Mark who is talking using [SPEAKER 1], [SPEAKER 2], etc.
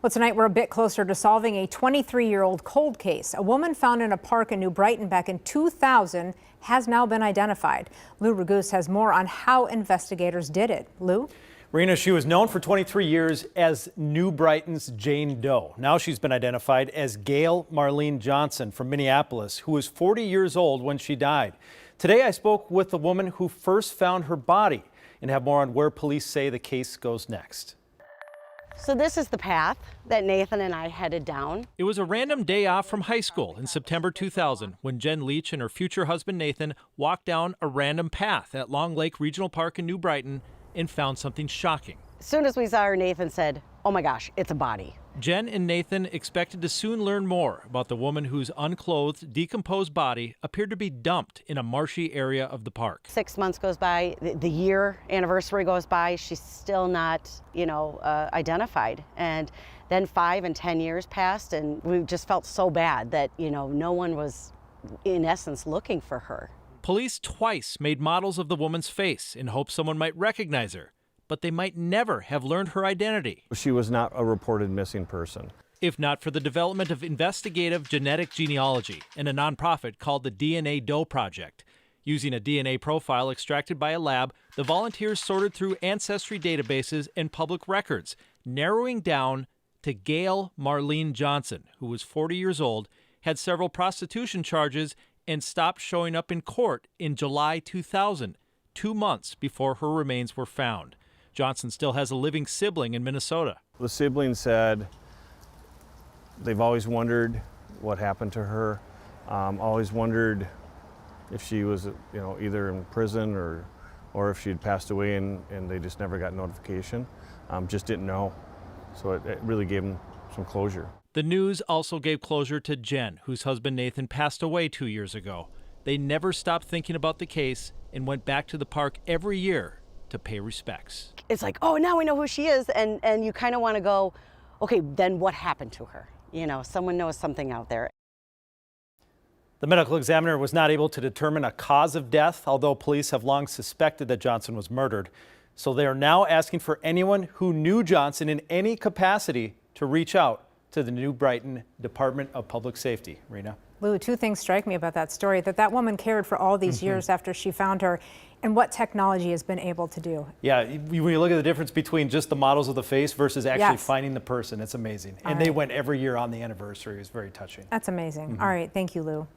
[SPEAKER 1] Well, tonight we're a bit closer to solving a 23-year-old cold case. A woman found in a park in New Brighton back in 2000 has now been identified. Lou Raguse has more on how investigators did it. Lou?
[SPEAKER 2] Rena, she was known for 23 years as New Brighton's Jane Doe. Now she's been identified as Gail Marlene Johnson from Minneapolis, who was 40 years old when she died. Today I spoke with the woman who first found her body and have more on where police say the case goes next.
[SPEAKER 3] So this is the path that Nathan and I headed down.
[SPEAKER 4] It was a random day off from high school in September 2000 when Jen Leach and her future husband Nathan walked down a random path at Long Lake Regional Park in New Brighton and found something shocking.
[SPEAKER 3] As soon as we saw her, Nathan said, "Oh my gosh, it's a body."
[SPEAKER 4] Jen and Nathan expected to soon learn more about the woman whose unclothed, decomposed body appeared to be dumped in a marshy area of the park.
[SPEAKER 3] 6 months goes by, the year anniversary goes by, she's still not, identified. And then 5 and 10 years passed, and we just felt so bad that, no one was, in essence, looking for her.
[SPEAKER 4] Police twice made models of the woman's face in hopes someone might recognize her, but they might never have learned her identity.
[SPEAKER 5] She was not a reported missing person.
[SPEAKER 4] If not for the development of investigative genetic genealogy and a nonprofit called the DNA Doe Project. Using a DNA profile extracted by a lab, the volunteers sorted through ancestry databases and public records, narrowing down to Gail Marlene Johnson, who was 40 years old, had several prostitution charges, and stopped showing up in court in July 2000, 2 months before her remains were found. Johnson still has a living sibling in Minnesota.
[SPEAKER 5] The sibling said they've always wondered what happened to her, always wondered if she was, either in prison or if she'd passed away and they just never got notification, just didn't know. So it really gave them some closure.
[SPEAKER 4] The news also gave closure to Jen, whose husband Nathan passed away 2 years ago. They never stopped thinking about the case and went back to the park every year to pay respects.
[SPEAKER 3] It's like, oh, now we know who she is, and you kind of want to go, okay, then what happened to her? Someone knows something out there.
[SPEAKER 2] The medical examiner was not able to determine a cause of death, although police have long suspected that Johnson was murdered. So they are now asking for anyone who knew Johnson in any capacity to reach out to the New Brighton Department of Public Safety. Rena?
[SPEAKER 1] Lou, two things strike me about that story, that woman cared for all these years after she found her, and what technology has been able to do. Yeah,
[SPEAKER 2] when you look at the difference between just the models of the face versus actually finding the person, it's amazing. And they went every year on the anniversary. It was very touching.
[SPEAKER 1] That's amazing. All right, thank you, Lou.